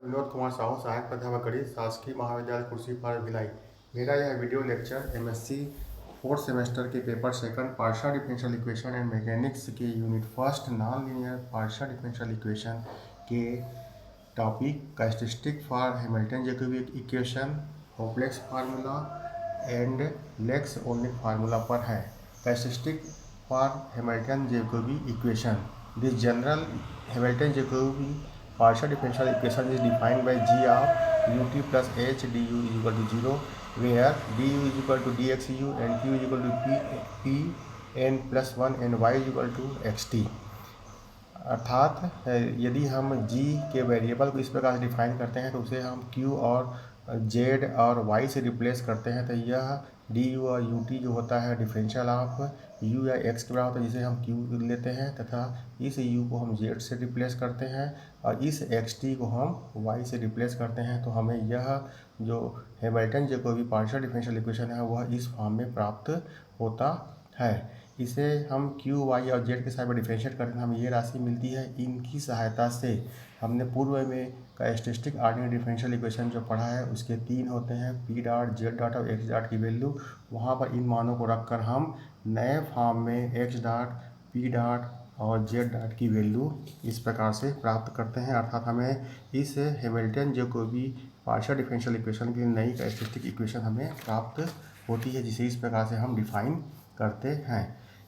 विनोद कुमार साहू, सहायक प्राध्यापक गणित, शासकीय महाविद्यालय कुर्सी पर भिलाई। मेरा यह video lecture MSc fourth semester के paper second partial differential equation and mechanics के unit first non linear partial differential equation के topic characteristic for Hamilton Jacobian equation, complex formula and Lax Oleinik formula पर है। Characteristic for Hamilton Jacobian equation. This general Hamilton Jacobian partial differential equation is defined by g of ut plus h du is equal to 0, where du is equal to dxu and q is equal to p n plus 1 and y is equal to xt। अर्थात यदि हम g के variable को इस प्रकार से define करते हैं तो उसे हम q और z और y से रिप्लेस करते हैं, तो यह du और ut जो होता है डिफरेंशियल ऑफ u या x के बराबर होता है, जिसे हम q लेते हैं, तथा इस u को हम z से रिप्लेस करते हैं और इस xt को हम y से रिप्लेस करते हैं। तो हमें यह जो Hamilton Jacobian partial differential equation है वह इस फॉर्म में प्राप्त होता है। इसे हम q, y और z के साथ डिफरेंशिएट करते हैं, हमें ये राशि मिलती है। इनकी सहायता से हमने पूर्व में कैरेक्टरिस्टिक ऑर्डिनरी डिफरेंशियल इक्वेशन जो पढ़ा है उसके 3 होते हैं, p डॉट, z डॉट और x डॉट की वैल्यू। वहाँ पर इन मानों को रखकर हम नए फॉर्म में x डॉट, p डॉट और z डॉट की वैल्यू इस प्रकार से प्राप्त करते हैं। अर्थात हमें इस Hamilton Jacobian partial differential equation की नई कैरेक्टरिस्टिक इक्वेशन हमें प्राप्त होती है, जिसे इस प्रकार से हम डिफाइन करते हैं।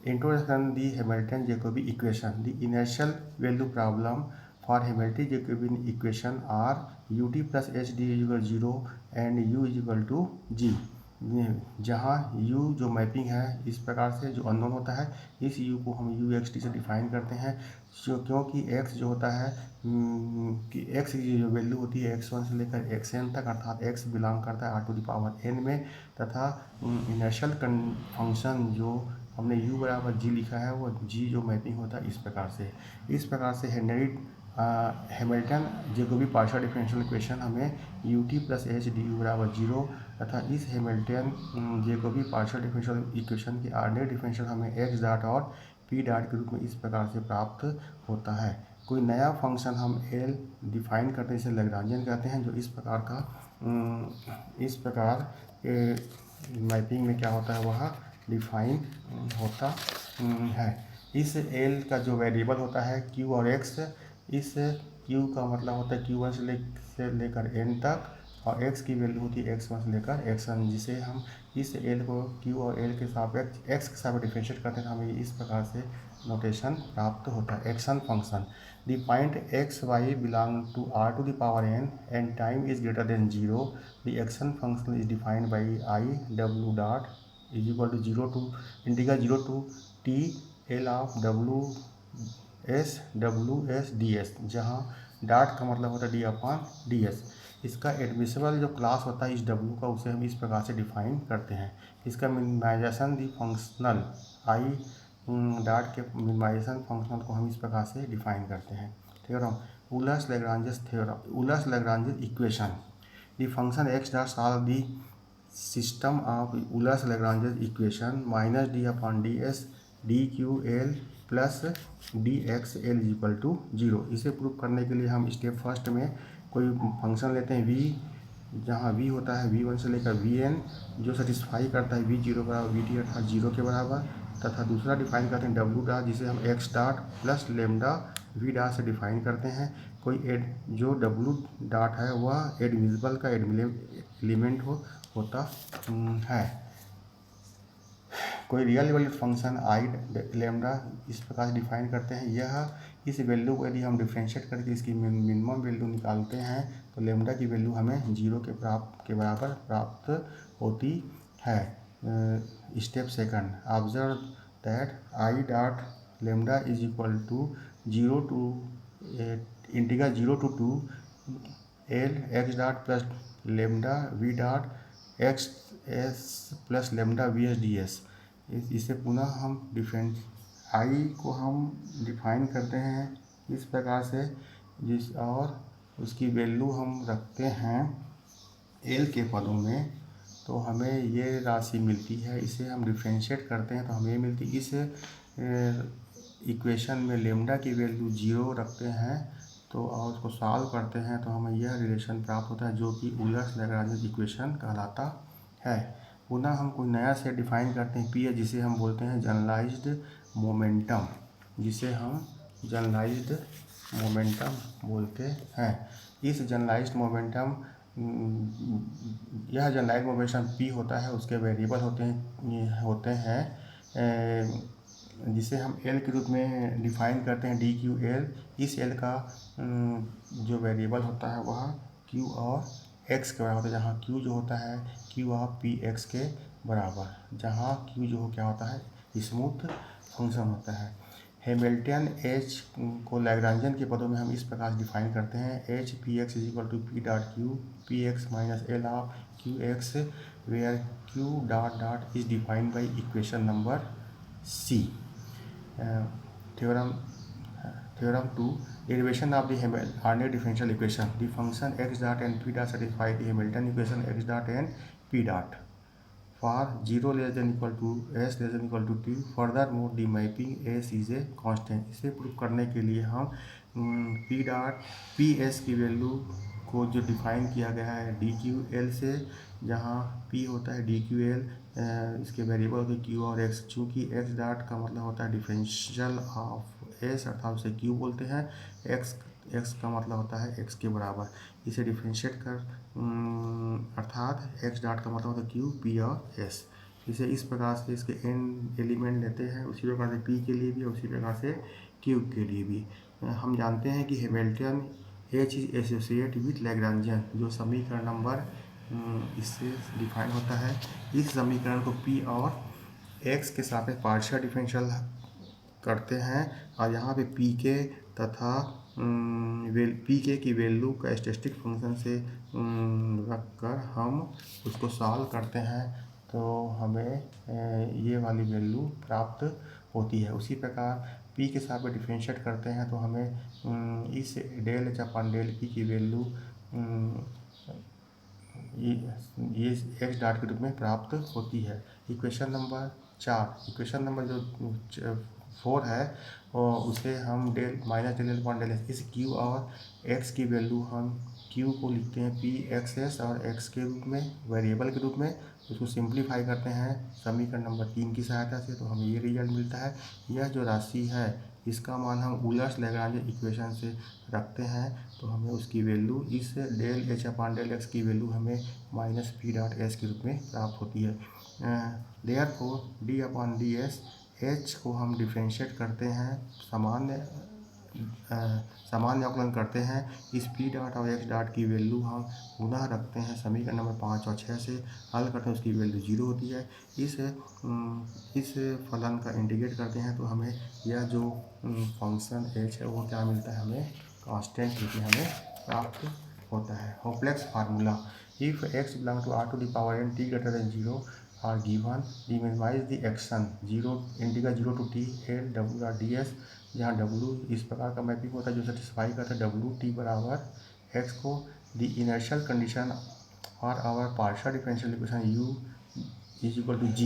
Introduction the Hamilton Jacobian equation. The initial value problem for Hamilton Jacobian equation are ut plus H D is equal 0 and u is equal to g, जहाँ u जो मैपिंग है इस प्रकार से जो अननोन होता है, इस u को हम u x t से डिफाइन करते हैं, क्योंकि x जो होता है कि x की जो वैल्यू होती है x1 से लेकर xn तक, अर्थात x बिलोंग करता है r to the power n में, तथा इनिशियल फंक्शन जो हमने u बराबर g लिखा है वो g जो मैपिंग होता है इस प्रकार से Hamilton Jacobian partial differential equation हमें ut plus H D U बराबर 0 तथा इस Hamilton Jacobian partial differential equation की ऑर्डिनरी डिफरेंशियल हमें x डॉट और p डॉट के रूप में इस प्रकार से प्राप्त होता है। कोई नया फंक्शन हम l डिफाइन करते हैं, इसे लैग्रांजियन कहते हैं, जो इस प्रकार मैपिंग में क्या होता है वह डिफाइन होता है। इस l का जो वेरिएबल होता है q और x, इस q का मतलब होता है q1 से लेकर n तक, और x की वैल्यू होती है x1 से लेकर xn, जिसे हम इस l को q और l के सापेक्ष x के साथ डिफरेंशिएट करते हैं, हमें इस प्रकार से नोटेशन प्राप्त होता है। Action function. The point x y belong to r to the power n and time is greater than 0, the action function is defined by i w dot is equal to 0 to integral 0 to t l of w s ds, जहाँ dot का मतलब होता है d upon ds। इसका admissible जो class होता है इस w का, उसे हम इस प्रकार से डिफाइन करते हैं। इसका minimization the functional i dot के मिनिमाइजेशन फंक्शनल को हम इस प्रकार से डिफाइन करते हैं। Theorem, Euler's Lagrange theorem, Euler's Lagrange equation. The function x dot solve the system of Euler's Lagrange equation minus d upon ds D Q L plus D X L is equal to 0। इसे prove करने के लिए हम step first में कोई function लेते हैं v, जहाँ v होता है v1 से लेकर vn, जो सेटिस्फाई करता है v0 बराबर vt अर्थात 0 के बराबर, तथा दूसरा डिफाइन करते हैं w डॉट, जिसे हम x dot plus lambda v dot से डिफाइन करते हैं। कोई जो w डॉट है वह एडमिसिबल का एलिमेंट होता है। कोई real valued function I lambda इस प्रकार से डिफाइन करते हैं। यह इस वैल्यू को यदि हम डिफरेंशिएट करके इसकी मिनिमम वैल्यू निकालते हैं तो लेमडा की वैल्यू हमें 0 के बराबर प्राप्त होती है। Step second, observe that I dot lambda is equal to 0 to integral 0 to 2 L X dot plus lambda V dot X S plus lambda V S D S. इसे पुनः हम आई को हम डिफाइन करते हैं इस प्रकार से, और उसकी वैल्यू हम रखते हैं एल के पदों में, तो हमें ये राशि मिलती है। इसे हम डिफरेंशिएट करते हैं तो हमें मिलती है। इस इक्वेशन में लेमडा की वैल्यू 0 रखते हैं तो और उसको सॉल्व करते हैं तो हमें यह रिलेशन प्राप्त होता है जो कि यूलर्स लैग्रांज इक्वेशन कहलाता है। पुनः हम कोई नया सेट डिफाइन करते हैं, पी है, जिसे हम बोलते हैं जनरलाइज्ड मोमेंटम, जिसे हम जनरलाइज्ड मोमेंटम बोलते हैं। इस जनरलाइज्ड मोमेंटम यह जनरलाइज्ड मोमेंटम पी होता है, उसके वेरिएबल होते हैं जिसे हम एल के रूप में डिफाइन करते हैं, डी क्यू एल। इस एल का जो वेरिएबल होता है वह क्यू और एक्स के बराबर होता है, जहाँ क्यू जो होता है क्यू ऑफ पी एक्स के बराबर, जहाँ क्यू जो क्या होता है स्मूथ फंक्शन होता है। हैमिल्टन एच को लैग्रांजियन के पदों में हम इस प्रकार डिफाइन करते हैं, H P X is equal to P dot Q P X minus L of Q X, where Q dot dot is defined by equation number C. Theorem 2, derivation of the ordinary differential equation. The function x dot and p dot satisfy the Hamilton equation x dot and p dot for 0 less than equal to s less than equal to t. Furthermore, the mapping s is a constant. इसे prove करने के लिए हम p dot P S की value को जो define किया गया है डी क्यू एल से, जहाँ p होता है डी क्यू एल, इसके वेरिएबल होते q और x। चूँकि x डॉट का मतलब होता है डिफरेंशियल ऑफ s, अर्थात उसे q बोलते हैं, x का मतलब होता है x के बराबर। इसे डिफ्रेंशिएट कर अर्थात x डॉट का मतलब होता है q p और s। इसे इस प्रकार से इसके n एलिमेंट लेते हैं, उसी प्रकार से p के लिए भी और उसी प्रकार से q के लिए भी। हम जानते हैं कि Hamilton h is associate with Lagrangian, जो समीकरण नंबर इससे डिफाइन होता है। इस समीकरण को p और x के सापेक्ष पार्शियल डिफरेंशियल करते हैं और यहाँ पे पी के तथा पी के की वैल्यू का स्टैटिस्टिक फंक्शन से रखकर हम उसको सॉल्व करते हैं तो हमें ये वाली वैल्यू प्राप्त होती है। उसी प्रकार पी के साथ में डिफरेंशिएट करते हैं तो हमें इस डेल एच अपन डेल पी की वैल्यू ये एक्स डॉट के रूप में प्राप्त होती है। इक्वेशन नंबर 4, इक्वेशन नंबर जो 4 है और उसे हम del minus del L upon del S, इस क्यू और एक्स की वैल्यू हम क्यू को लिखते हैं पी एक्स एस और एक्स के रूप में, वेरिएबल के रूप में। उसको सिंप्लीफाई करते हैं समीकरण नंबर 3 की सहायता से तो हमें ये रिजल्ट मिलता है। यह जो राशि है इसका मान हम यूलर्स लैग्रांज इक्वेशन से रखते हैं तो हमें उसकी वैल्यू इस del H upon del X की वैल्यू हमें माइनस पी डॉट एस के रूप में प्राप्त होती है। Therefore D upon D S, H को हम डिफ्रेंशिएट करते हैं, सामान्य अवकलन करते हैं। इस पी डॉट और एक्स डॉट की वैल्यू हम पुनः रखते हैं समीकरण नंबर 5 और 6 से, हल करते हैं उसकी वैल्यू 0 होती है। इस फलन का इंटीग्रेट करते हैं तो हमें यह जो फंक्शन एच है वो क्या मिलता है, हमें कांस्टेंट रूप में हमें प्राप्त होता है। Hopf Lax formula, if x belong to r to the power n t greater than 0 r given, minimize the action 0 integral 0 to t l डब्ल्यू आर डी एस, जहाँ W इस प्रकार का मैपिंग होता है जो सेटिस्फाई करता है W t बराबर x को द इनर्शियल कंडीशन और our partial differential equation u is equal to g,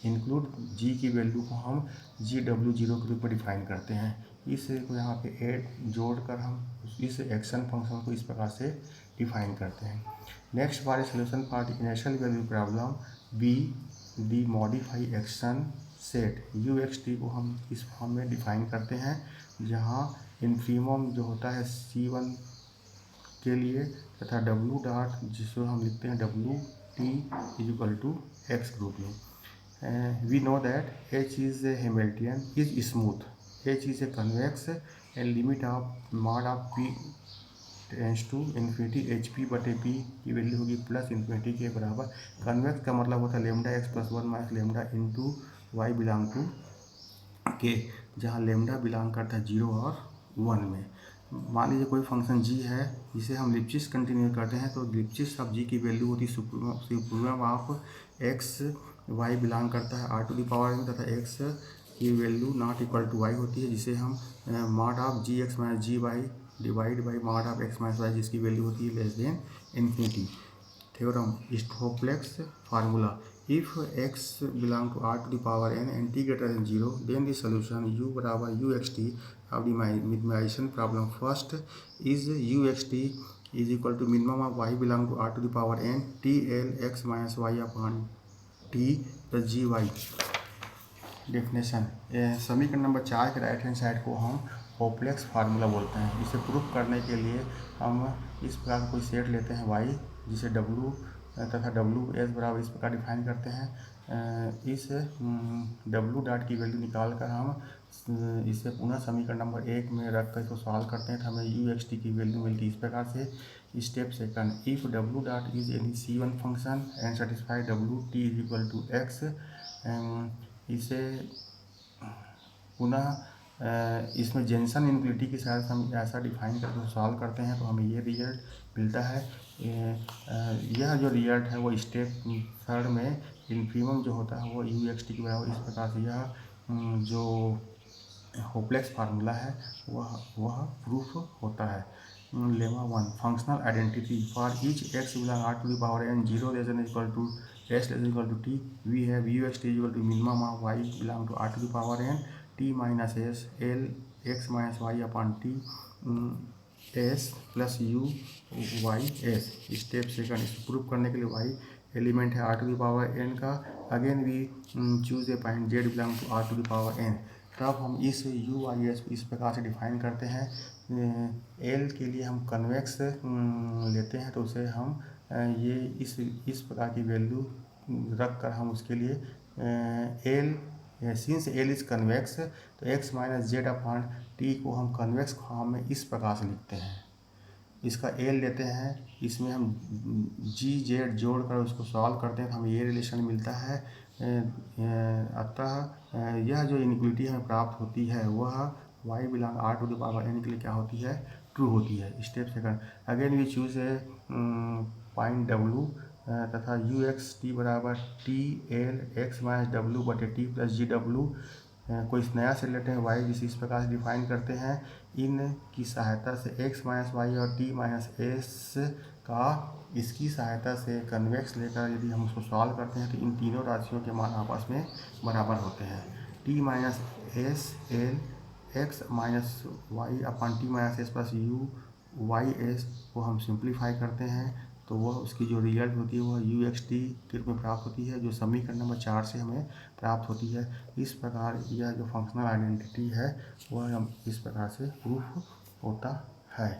include g की वैल्यू को हम GW0 के रूप में डिफाइन करते हैं। इस को यहाँ पे ऐड जोड़कर हम इस एक्शन फंक्शन को इस प्रकार से डिफाइन करते हैं। Next for solution for the inertial value problem be the modify action set you X T को हम इस फॉर्म में डिफाइन करते हैं, जहाँ इन्फीमम जो होता है C1 के लिए तथा W डॉट जिसको हम लिखते हैं W t is equal to x group में। We know that H is a Hamilton is smooth, H is a convex and limit of mod of P tends to infinity h p बटे p की value होगी plus infinity के बराबर। Convex का मतलब होता है lambda x plus 1 minus lambda into y belong to k, जहाँ लेमडा बिलोंग करता है 0 और 1 में। मान लीजिए कोई फंक्शन g है जिसे हम लिप्सिस कंटिन्यू करते हैं तो लिप्सिस ऑफ g की वैल्यू होती है supremum of x, y belong करता है r टू द पावर में तथा x की value not equal to y होती है, जिसे हम mod of G X minus G Y divide by mod of X minus Y जिसकी वैल्यू होती है less than infinity. Theorem Stokes formula, If x belong to r to the power n and t greater than 0, then the solution u बराबर uxt of the minimization problem first is uxt is equal to minimum of y belong to r to the power n t l x minus y upon t plus gy. Definition, समीकरण number 4 के right hand side को हम होपलेक्स formula बोलते हैं। इसे proof करने के लिए हम इस प्रकार कोई सेट लेते हैं y, जिसे w तथा w s बराबर इस प्रकार डिफाइन करते हैं। इस w डॉट की वैल्यू निकाल कर हम इसे पुनः समीकरण नंबर 1 में रख कर इसको सॉल्व करते हैं तो हमें u x t की वैल्यू मिलती है इस प्रकार से। Step second, if w dot is any c1 function and satisfy w t is equal to x, इसे पुनः इसमें जेनसन इनक्वलिटी के साथ हम ऐसा डिफाइन करके सॉल्व करते हैं तो हमें ये रिजल्ट मिलता है। यह जो रिजल्ट है वो स्टेप थर्ड में इन्फीमम जो होता है वो यू एक्स टी के बराबर। इस प्रकार से यह जो होपलेक्स फार्मूला है वह प्रूफ होता है। Lemma 1, functional identity for each X belong R to the power N 0 less than equal to s less equal to t, we have uxt is equal to minimum of y belong to r to the power n t minus s l x minus y upon t s plus u y s। Step second, इसको prove करने के लिए y element है r to the power n का, again we choose a point z belong to r to the power n। तब हम इस u y s इस प्रकार से डिफाइन करते हैं। l के लिए हम कन्वेक्स लेते हैं तो उसे हम ये इस प्रकार की वैल्यू रख कर हम उसके लिए L, since L is convex तो x minus Z upon T को हम कन्वेक्स फॉर्म में इस प्रकार से लिखते हैं। इसका एल लेते हैं, इसमें हम जी जेड जोड़ कर उसको सॉल्व करते हैं तो हमें ये रिलेशन मिलता है। अतः यह जो इनइक्वलिटी हमें प्राप्त होती है वह y belong r to the power n के लिए क्या होती है, ट्रू होती है। Step second, again we choose a point w तथा यू एक्स टी बराबर T L X minus W बटे टी प्लस जी डब्ल्यू। कोई नया सेट लेते हैं y जिसे इस प्रकार से डिफाइन करते हैं। इन की सहायता से x माइनस वाई और t माइनस एस का इसकी सहायता से कन्वेक्स लेकर यदि हम उसको सॉल्व करते हैं तो इन तीनों राशियों के मान आपस में बराबर होते हैं। t minus S L X minus Y upon T minus S plus U Y S को हम सिंप्लीफाई करते हैं तो वह उसकी जो रिजल्ट होती है वह यू एक्स टी के रूप में प्राप्त होती है, जो समीकरण नंबर 4 से हमें प्राप्त होती है। इस प्रकार यह जो फंक्शनल आइडेंटिटी है वह हम इस प्रकार से प्रूफ होता है।